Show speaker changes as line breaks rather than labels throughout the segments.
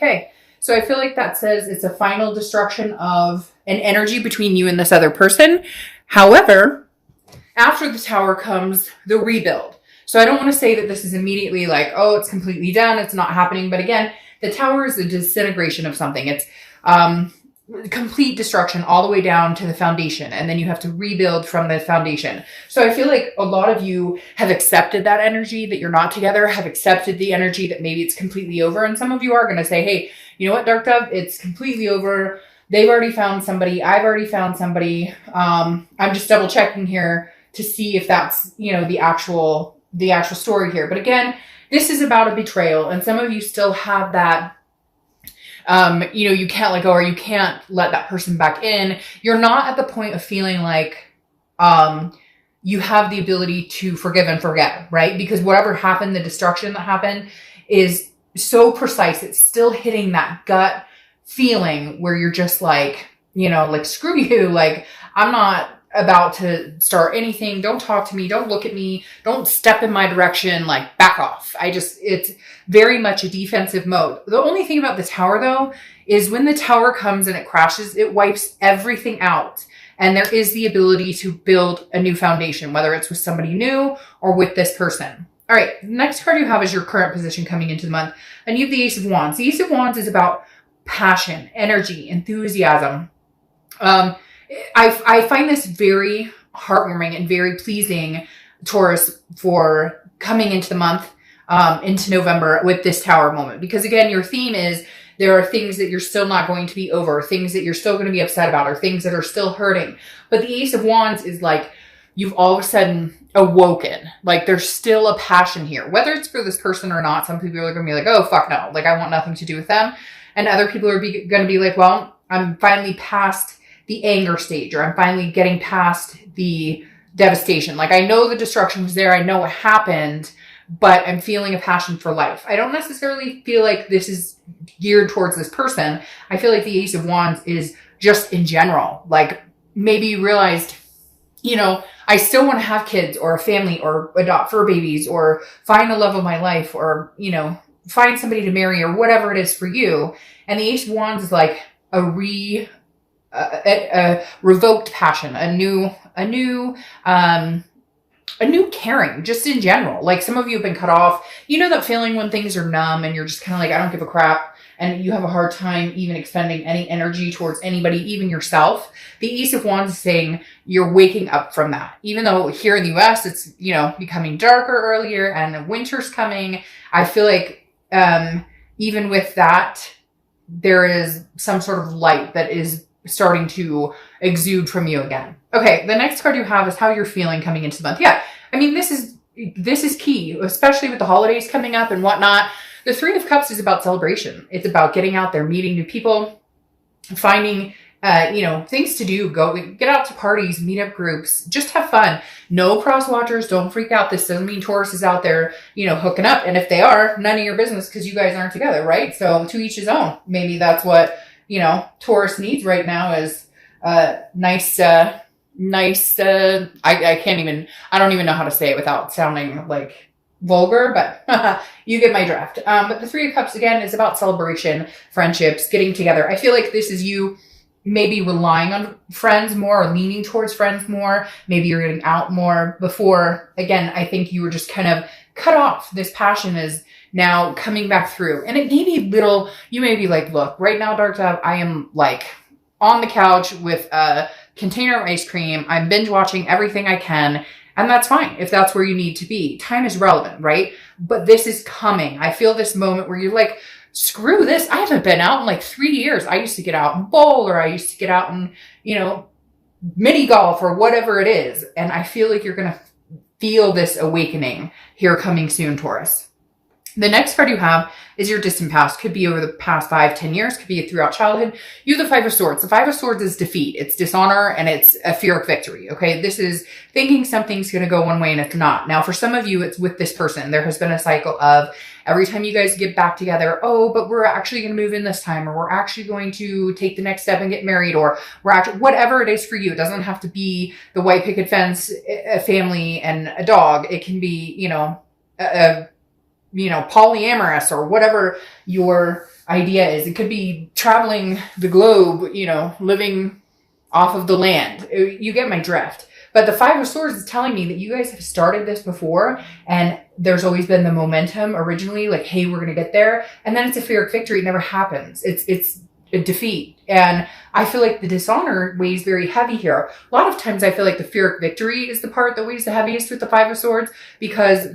Okay. So I feel like that says it's a final destruction of an energy between you and this other person. However, after the Tower comes the rebuild. So I don't want to say that this is immediately like, oh, it's completely done, it's not happening. But again, the Tower is a disintegration of something. It's complete destruction all the way down to the foundation. And then you have to rebuild from the foundation. So I feel like a lot of you have accepted that energy that you're not together, have accepted the energy that maybe it's completely over. And some of you are going to say, hey, you know what, Dark Dove, it's completely over. They've already found somebody. I've already found somebody. I'm just double checking here to see if that's, the actual story here. But again, this is about a betrayal. And some of you still have that, you can't let go, or you can't let that person back in. You're not at the point of feeling like, you have the ability to forgive and forget, right? Because whatever happened, the destruction that happened is so precise. It's still hitting that gut feeling where you're just like, screw you. Like, I'm not about to start anything. Don't talk to me. Don't look at me. Don't step in my direction. Like, back off. It's very much a defensive mode. The only thing about the Tower, though, is when the Tower comes and it crashes, it wipes everything out. And there is the ability to build a new foundation, whether it's with somebody new or with this person. All right, the next card you have is your current position coming into the month. And you have the Ace of Wands. The Ace of Wands is about passion, energy, enthusiasm. I find this very heartwarming and very pleasing, Taurus, for coming into the month, into November with this Tower moment. Because again, your theme is there are things that you're still not going to be over, things that you're still going to be upset about, or things that are still hurting. But the Ace of Wands is like, you've all of a sudden awoken. Like, there's still a passion here, whether it's for this person or not. Some people are going to be like, oh, fuck no. Like, I want nothing to do with them. And other people are going to be like, well, I'm finally past the anger stage, or I'm finally getting past the devastation. Like, I know the destruction was there. I know what happened, but I'm feeling a passion for life. I don't necessarily feel like this is geared towards this person. I feel like the Ace of Wands is just in general. Like, maybe you realized, I still want to have kids or a family or adopt fur babies or find the love of my life or, find somebody to marry or whatever it is for you. And the Ace of Wands is like a revoked passion, a new caring, just in general. Like, some of you have been cut off. You know that feeling when things are numb and you're just kind of like, I don't give a crap. And you have a hard time even expending any energy towards anybody, even yourself. The Ace of Wands is saying you're waking up from that. Even though here in the US, it's, becoming darker earlier and winter's coming. I feel like, even with that, there is some sort of light that is starting to exude from you again. Okay, the next card you have is how you're feeling coming into the month. Yeah, I mean, this is key, especially with the holidays coming up and whatnot. The Three of Cups is about celebration. It's about getting out there, meeting new people, finding, things to do. Get out to parties, meet up groups, just have fun. No cross watchers. Don't freak out. This doesn't mean Taurus is out there, hooking up. And if they are, none of your business, because you guys aren't together, right? So to each his own. Maybe that's what, Taurus needs right now is nice, I don't even know how to say it without sounding like vulgar, but you get my drift. But the Three of Cups, again, is about celebration, friendships, getting together. I feel like this is you maybe relying on friends more or leaning towards friends more. Maybe you're getting out more. Before, again, I think you were just kind of cut off. This passion is now coming back through. And it may be you may be like, look, right now, Dark Dove, I am like on the couch with a container of ice cream. I'm binge watching everything I can. And that's fine if that's where you need to be. Time is relevant, right? But this is coming. I feel this moment where you're like, screw this. I haven't been out in like 3 years. I used to get out and bowl, or I used to get out and, mini golf or whatever it is. And I feel like you're going to feel this awakening here coming soon, Taurus. The next card you have is your distant past. Could be over the past 5-10 years. Could be throughout childhood. You have the Five of Swords. The Five of Swords is defeat. It's dishonor, and it's a fear of victory. Okay. This is thinking something's going to go one way and it's not. Now, for some of you, it's with this person. There has been a cycle of every time you guys get back together, oh, but we're actually going to move in this time, or we're actually going to take the next step and get married, or we're actually, whatever it is for you. It doesn't have to be the white picket fence, a family and a dog. It can be, polyamorous or whatever your idea is. It could be traveling the globe, living off of the land. You get my drift. But the Five of Swords is telling me that you guys have started this before, and there's always been the momentum originally, like, hey, we're going to get there. And then it's a Pyrrhic victory. It never happens. It's a defeat. And I feel like the dishonor weighs very heavy here. A lot of times I feel like the Pyrrhic victory is the part that weighs the heaviest with the Five of Swords, because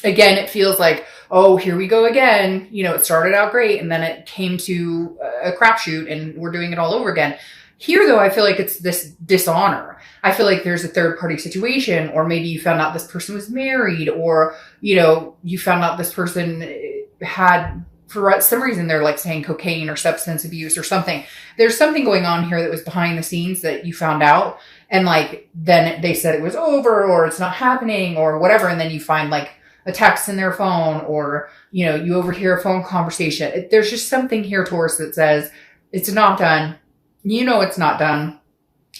again, it feels like, oh, here we go again. It started out great, and then it came to a crapshoot, and we're doing it all over again. Here, though, I feel like it's this dishonor. I feel like there's a third party situation, or maybe you found out this person was married, or, you found out this person had, for some reason, they're like saying cocaine or substance abuse or something. There's something going on here that was behind the scenes that you found out. And like, then they said it was over, or it's not happening, or whatever. And then you find like a text in their phone, or, you overhear a phone conversation. There's just something here, Taurus, that says it's not done. It's not done.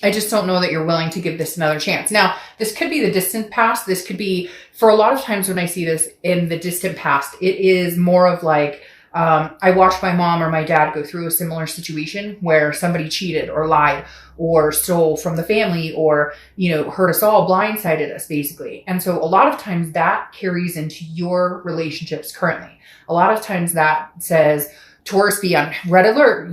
I just don't know that you're willing to give this another chance. Now, this could be the distant past. This could be, for a lot of times when I see this in the distant past, it is more of like, I watched my mom or my dad go through a similar situation where somebody cheated or lied or stole from the family, or, hurt us all, blindsided us, basically. And so a lot of times that carries into your relationships currently. A lot of times that says, Taurus, be on red alert.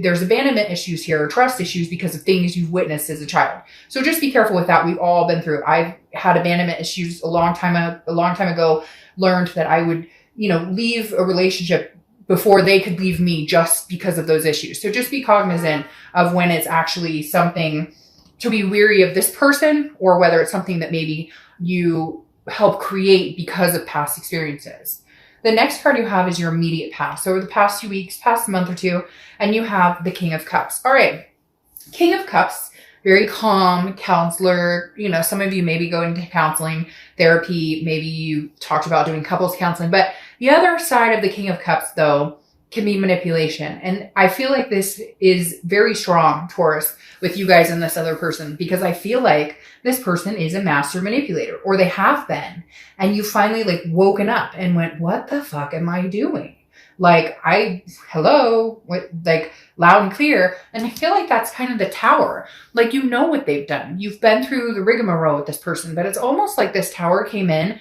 There's abandonment issues here, or trust issues, because of things you've witnessed as a child. So just be careful with that. We've all been through it. I've had abandonment issues a long time ago, learned that I would, leave a relationship before they could leave me just because of those issues. So just be cognizant of when it's actually something to be weary of this person, or whether it's something that maybe you help create because of past experiences. The next card you have is your immediate past. So over the past few weeks, past month or two, and you have the King of Cups. All right. King of Cups, very calm counselor. Some of you may be going to counseling, therapy. Maybe you talked about doing couples counseling. But the other side of the King of Cups, though, can be manipulation. And I feel like this is very strong, Taurus, with you guys and this other person, because I feel like this person is a master manipulator, or they have been. And you finally like woken up and went, what the fuck am I doing? Like, hello, like loud and clear. And I feel like that's kind of the Tower. Like, what they've done. You've been through the rigmarole with this person, but it's almost like this Tower came in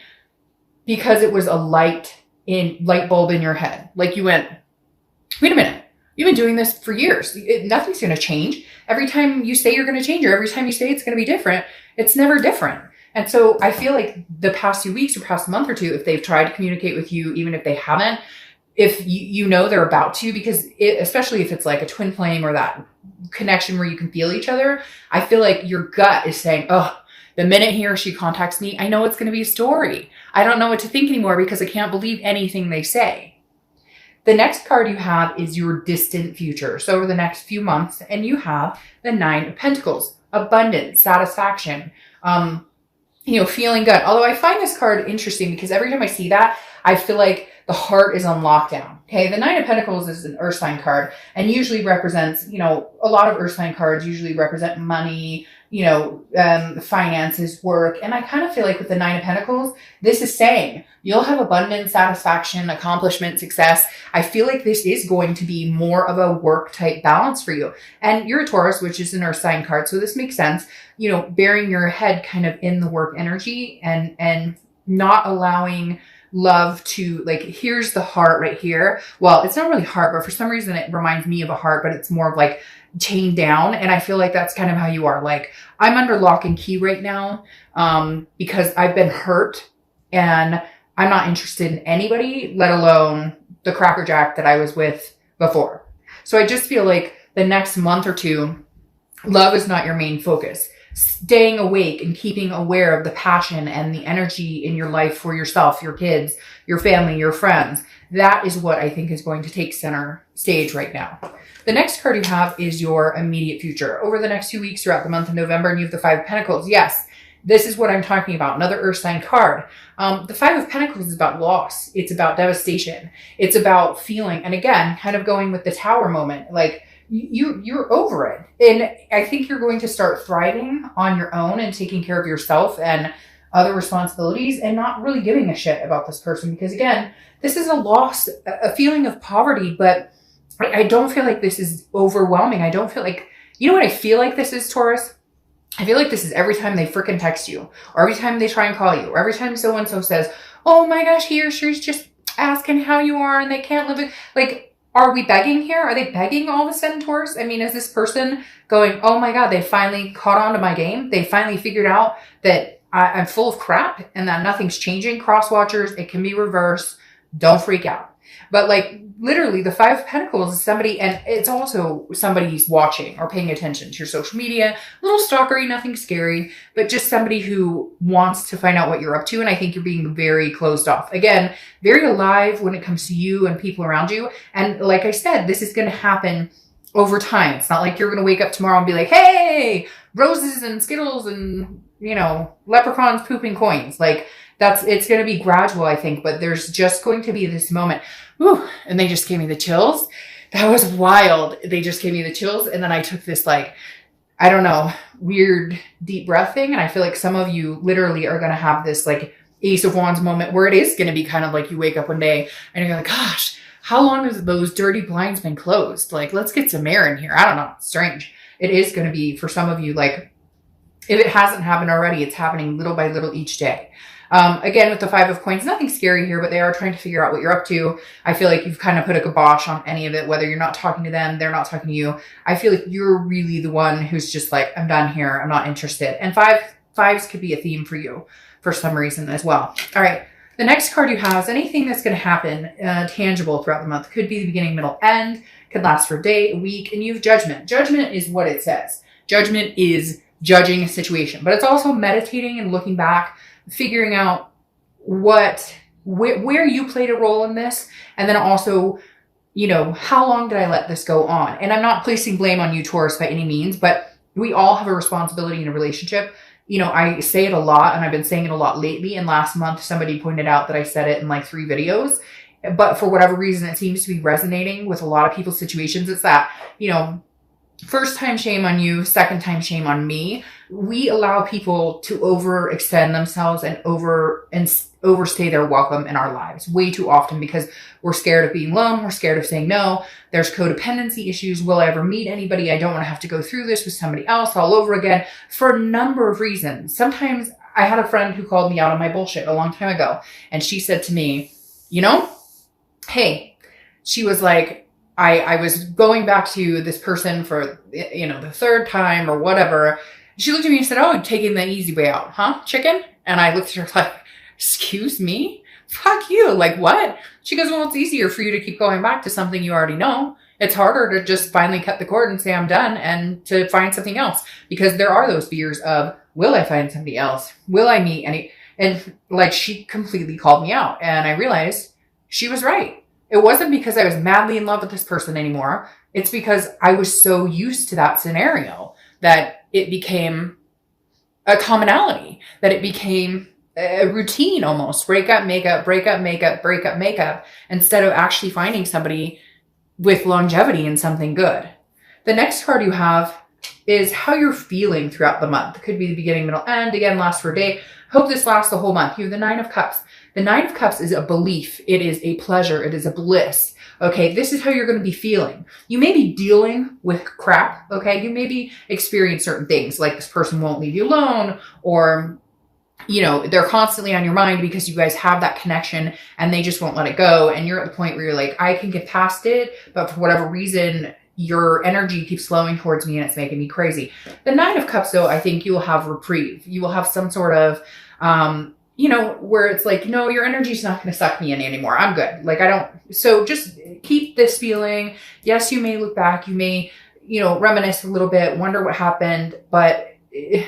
because it was a light bulb in your head. Like, you went, wait a minute, you've been doing this for years. Nothing's going to change. Every time you say you're going to change, or every time you say it's going to be different, it's never different. And so I feel like the past few weeks or past month or two, if they've tried to communicate with you, even if they haven't, if they're about to, because especially if it's like a twin flame or that connection where you can feel each other, I feel like your gut is saying, oh, the minute he or she contacts me, I know it's going to be a story. I don't know what to think anymore because I can't believe anything they say. The next card you have is your distant future. So over the next few months, and you have the Nine of Pentacles, abundance, satisfaction, feeling good. Although I find this card interesting because every time I see that, I feel like the heart is on lockdown. Okay. The Nine of Pentacles is an earth sign card, and usually represents, a lot of earth sign cards usually represent money, finances, work. And I kind of feel like with the Nine of Pentacles, this is saying you'll have abundance, satisfaction, accomplishment, success. I feel like this is going to be more of a work type balance for you. And you're a Taurus, which is an earth sign card. So this makes sense, bearing your head kind of in the work energy, and not allowing love to, like, here's the heart right here. Well, it's not really heart, but for some reason it reminds me of a heart, but it's more of like chained down. And I feel like that's kind of how you are. Like, I'm under lock and key right now, because I've been hurt, and I'm not interested in anybody, let alone the crackerjack that I was with before. So I just feel like the next month or two, love is not your main focus. Staying awake and keeping aware of the passion and the energy in your life for yourself, your kids, your family, your friends. That is what I think is going to take center stage right now. The next card you have is your immediate future. Over the next 2 weeks throughout the month of November, and you have the Five of Pentacles. Yes, this is what I'm talking about. Another earth sign card. The Five of Pentacles is about loss. It's about devastation. It's about feeling, and again, kind of going with the Tower moment, like, you're over it. And I think you're going to start thriving on your own and taking care of yourself. And other responsibilities and not really giving a shit about this person. Because again, this is a loss, a feeling of poverty, but I don't feel like this is overwhelming. I don't feel like, you know what I feel like this is, Taurus? I feel like this is every time they freaking text you, or every time they try and call you, or every time so-and-so says, oh my gosh, he or she's just asking how you are and they can't live it. Like, are we begging here? Are they begging all of a sudden, Taurus? I mean, is this person going, oh my God, they finally caught on to my game. They finally figured out that I'm full of crap and that nothing's changing. Cross watchers, it can be reversed. Don't freak out. But like literally the Five of Pentacles is somebody, and it's also somebody who's watching or paying attention to your social media, a little stalkery, nothing scary, but just somebody who wants to find out what you're up to. And I think you're being very closed off. Again, very alive when it comes to you and people around you. And like I said, this is going to happen over time. It's not like you're going to wake up tomorrow and be like, hey, roses and Skittles and, you know, leprechauns pooping coins. Like it's going to be gradual, I think, but there's just going to be this moment. Ooh, and they just gave me the chills. That was wild. They just gave me the chills. And then I took this, like, I don't know, weird deep breath thing. And I feel like some of you literally are going to have this like Ace of Wands moment where it is going to be kind of like you wake up one day and you're like, gosh, how long has those dirty blinds been closed? Like, let's get some air in here. I don't know. It's strange. It is going to be for some of you, like, if it hasn't happened already, it's happening little by little each day. Again, with the Five of Coins, nothing scary here, but they are trying to figure out what you're up to. I feel like you've kind of put a kibosh on any of it, whether you're not talking to them, they're not talking to you. I feel like you're really the one who's just like, I'm done here. I'm not interested. And fives could be a theme for you for some reason as well. All right. The next card you have is anything that's going to happen tangible throughout the month. Could be the beginning, middle, end. Could last for a day, a week. And you have Judgment. Judgment is what it says. Judgment is judging a situation, but it's also meditating and looking back, figuring out where you played a role in this. And then also, you know, how long did I let this go on? And I'm not placing blame on you, Taurus, by any means, but we all have a responsibility in a relationship. You know, I say it a lot, and I've been saying it a lot lately. And last month, somebody pointed out that I said it in like 3 videos, but for whatever reason, it seems to be resonating with a lot of people's situations. It's that, you know, first time shame on you, second time shame on me. We allow people to overextend themselves and overstay their welcome in our lives way too often because we're scared of being alone. We're scared of saying no. There's codependency issues. Will I ever meet anybody? I don't want to have to go through this with somebody else all over again for a number of reasons. Sometimes I had a friend who called me out on my bullshit a long time ago. And she said to me, you know, hey, she was like, I was going back to this person for, you know, the 3rd time or whatever. She looked at me and said, oh, taking the easy way out, huh, chicken? And I looked at her like, excuse me? Fuck you. Like, what? She goes, well, it's easier for you to keep going back to something you already know. It's harder to just finally cut the cord and say I'm done and to find something else. Because there are those fears of, will I find somebody else? Will I meet any? And like, she completely called me out. And I realized she was right. It wasn't because I was madly in love with this person anymore. It's because I was so used to that scenario that it became a commonality, that it became a routine almost. Break up, make up, break up, make up, break up, make up, instead of actually finding somebody with longevity and something good. The next card you have is how you're feeling throughout the month. It could be the beginning, middle, end. Again, last for a day. Hope this lasts the whole month. You have the Nine of Cups. The Nine of Cups is a belief. It is a pleasure. It is a bliss. Okay, this is how you're going to be feeling. You may be dealing with crap, okay? You may be experiencing certain things, like this person won't leave you alone, or, you know, they're constantly on your mind because you guys have that connection and they just won't let it go. And you're at the point where you're like, I can get past it, but for whatever reason, your energy keeps flowing towards me and it's making me crazy. The Nine of Cups, though, I think you will have reprieve. You will have some sort of, you know, where it's like, no, your energy's not going to suck me in anymore. I'm good. Like, I don't. So just keep this feeling. Yes, you may look back. You may, you know, reminisce a little bit, wonder what happened, but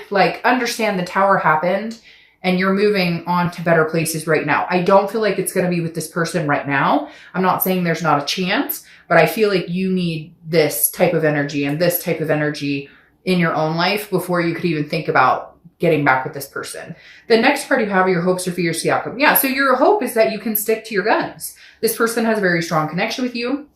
like, understand the Tower happened and you're moving on to better places right now. I don't feel like it's going to be with this person right now. I'm not saying there's not a chance, but I feel like you need this type of energy and this type of energy in your own life before you could even think about getting back with this person. The next part you have are your hopes or fears to the outcome. Yeah, so your hope is that you can stick to your guns. This person has a very strong connection with you.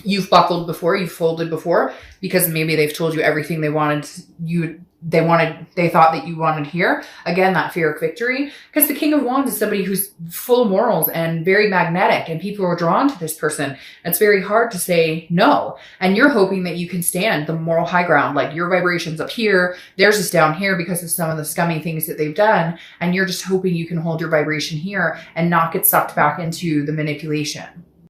You've buckled before, you've folded before, because maybe they've told you everything they wanted you they thought that you wanted here. Again, that fear of victory, because the King of Wands is somebody who's full of morals and very magnetic, and people are drawn to this person. It's very hard to say no. And you're hoping that you can stand the moral high ground. Like, your vibration's up here, theirs is down here because of some of the scummy things that they've done. And you're just hoping you can hold your vibration here and not get sucked back into the manipulation.